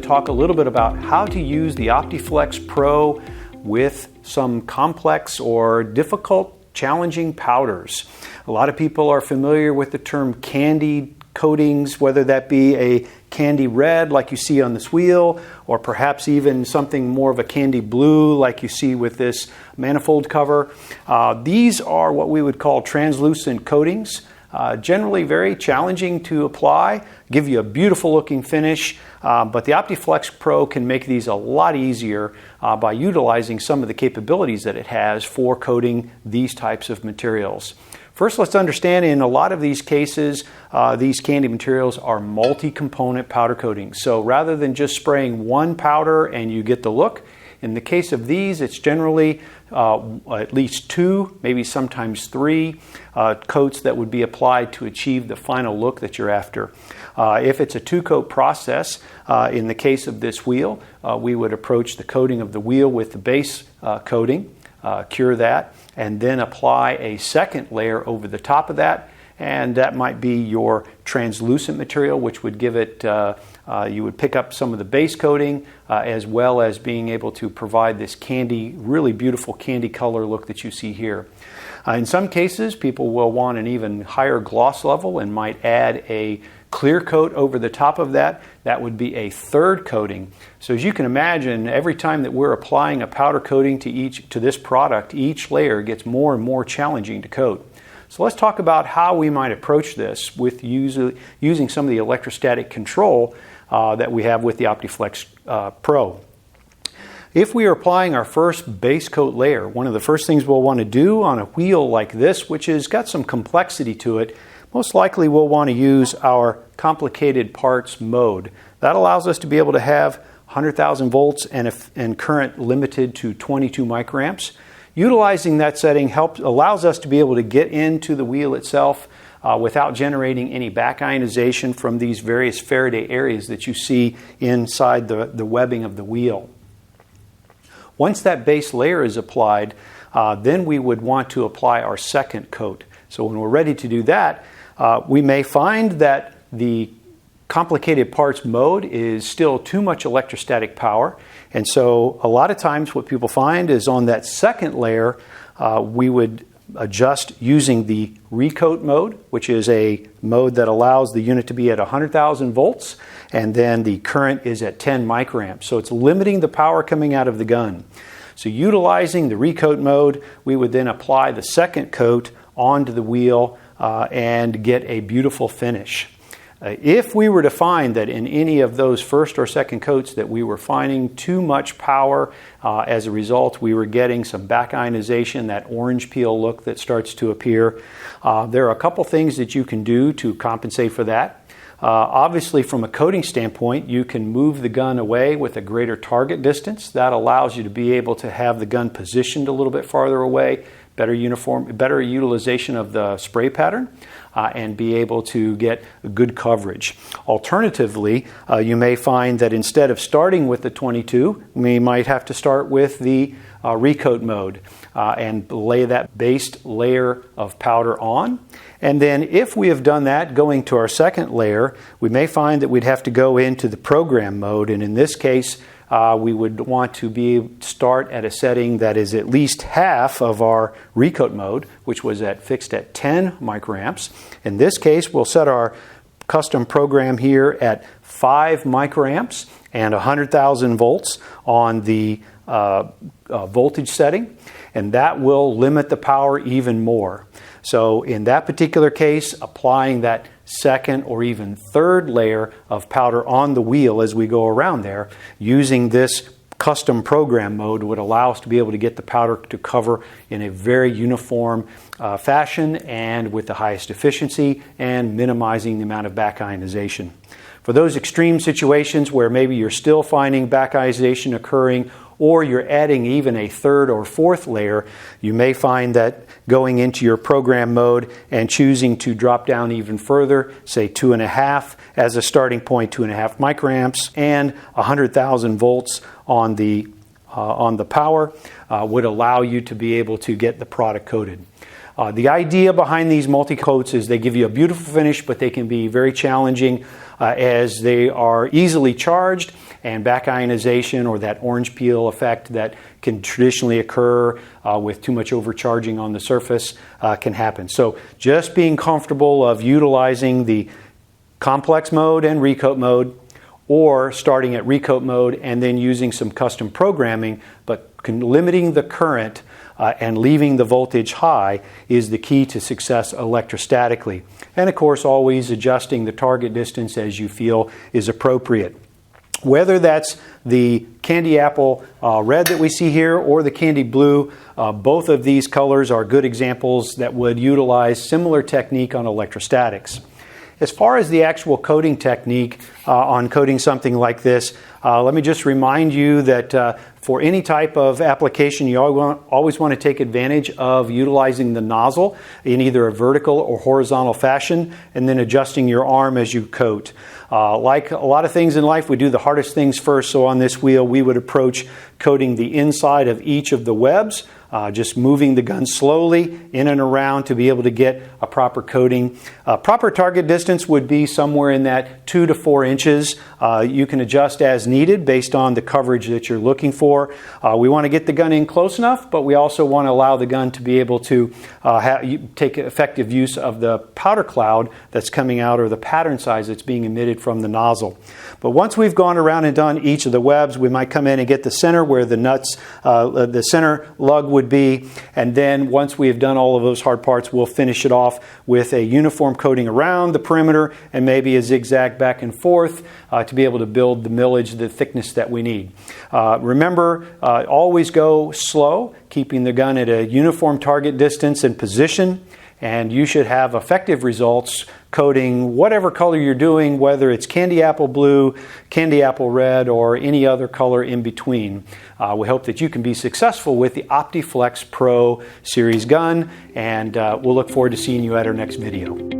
talk a little bit about how to use the OptiFlex Pro with some complex or difficult, challenging powders. A lot of people are familiar with the term candy coatings, whether that be a candy red like you see on this wheel, or perhaps even something more of a candy blue like you see with this manifold cover. These are what we would call translucent coatings. Generally very challenging to apply, give you a beautiful looking finish, but the OptiFlex Pro can make these a lot easier by utilizing some of the capabilities that it has for coating these types of materials. First, let's understand in a lot of these cases, these candy materials are multi-component powder coatings. So rather than just spraying one powder and you get the look, in the case of these, it's generally at least two, maybe sometimes three coats that would be applied to achieve the final look that you're after. If it's a two-coat process, in the case of this wheel, we would approach the coating of the wheel with the base coating, cure that, and then apply a second layer over the top of that. And that might be your translucent material, which would give it, you would pick up some of the base coating as well as being able to provide this candy, really beautiful candy color look that you see here. In some cases, people will want an even higher gloss level and might add a clear coat over the top of that. That would be a third coating. So as you can imagine, every time that we're applying a powder coating to this product, each layer gets more and more challenging to coat. So let's talk about how we might approach this with using some of the electrostatic control that we have with the OptiFlex Pro. If we are applying our first base coat layer, one of the first things we'll want to do on a wheel like this, which has got some complexity to it, most likely we'll want to use our complicated parts mode. That allows us to be able to have 100,000 volts and current limited to 22 microamps. Utilizing that setting allows us to be able to get into the wheel itself without generating any back ionization from these various Faraday areas that you see inside the webbing of the wheel. Once that base layer is applied, then we would want to apply our second coat. So when we're ready to do that, we may find that the complicated parts mode is still too much electrostatic power. And so a lot of times what people find is on that second layer, we would adjust using the recoat mode, which is a mode that allows the unit to be at 100,000 volts, and then the current is at 10 microamps. So it's limiting the power coming out of the gun. So utilizing the recoat mode, we would then apply the second coat onto the wheel and get a beautiful finish. If we were to find that in any of those first or second coats that we were finding too much power, as a result we were getting some back ionization, that orange peel look that starts to appear, there are a couple things that you can do to compensate for that. Obviously from a coating standpoint, you can move the gun away with a greater target distance. That allows you to be able to have the gun positioned a little bit farther away, better utilization of the spray pattern, and be able to get good coverage. Alternatively, you may find that instead of starting with the 22, we might have to start with the recoat mode and lay that base layer of powder on. And then if we have done that, going to our second layer, we may find that we'd have to go into the program mode. And in this case, we would want to start at a setting that is at least half of our recoat mode, which was fixed at 10 microamps. In this case, we'll set our custom program here at 5 microamps and 100,000 volts on the voltage setting, and that will limit the power even more. So in that particular case, applying that second or even third layer of powder on the wheel as we go around there, using this custom program mode would allow us to be able to get the powder to cover in a very uniform fashion and with the highest efficiency and minimizing the amount of back ionization. For those extreme situations where maybe you're still finding back ionization occurring, or you're adding even a third or fourth layer, you may find that going into your program mode and choosing to drop down even further, say 2.5 as a starting point, 2.5 microamps, and 100,000 volts on the power would allow you to be able to get the product coated. The idea behind these multi-coats is they give you a beautiful finish, but they can be very challenging as they are easily charged and back ionization or that orange peel effect that can traditionally occur with too much overcharging on the surface can happen. So just being comfortable of utilizing the complex mode and recoat mode, or starting at recoat mode and then using some custom programming, but limiting the current and leaving the voltage high is the key to success electrostatically. And of course, always adjusting the target distance as you feel is appropriate. Whether that's the candy apple red that we see here or the candy blue, both of these colors are good examples that would utilize similar technique on electrostatics. As far as the actual coating technique on coating something like this, let me just remind you that for any type of application, you always want to take advantage of utilizing the nozzle in either a vertical or horizontal fashion, and then adjusting your arm as you coat. Like a lot of things in life, we do the hardest things first. So on this wheel, we would approach coating the inside of each of the webs, just moving the gun slowly in and around to be able to get a proper coating. Proper target distance would be somewhere in that 2 to 4 inches. You can adjust as needed based on the coverage that you're looking for. We want to get the gun in close enough, but we also want to allow the gun to be able to take effective use of the powder cloud that's coming out, or the pattern size that's being emitted from the nozzle. But once we've gone around and done each of the webs, we might come in and get the center where the nuts, the center lug would be, and then once we have done all of those hard parts, we'll finish it off with a uniform coating around the perimeter and maybe a zigzag back and forth to be able to build the millage, the thickness that we need. Remember, always go slow, keeping the gun at a uniform target distance and position, and you should have effective results coating whatever color you're doing, whether it's candy apple blue, candy apple red, or any other color in between. We hope that you can be successful with the OptiFlex Pro Series gun, and we'll look forward to seeing you at our next video.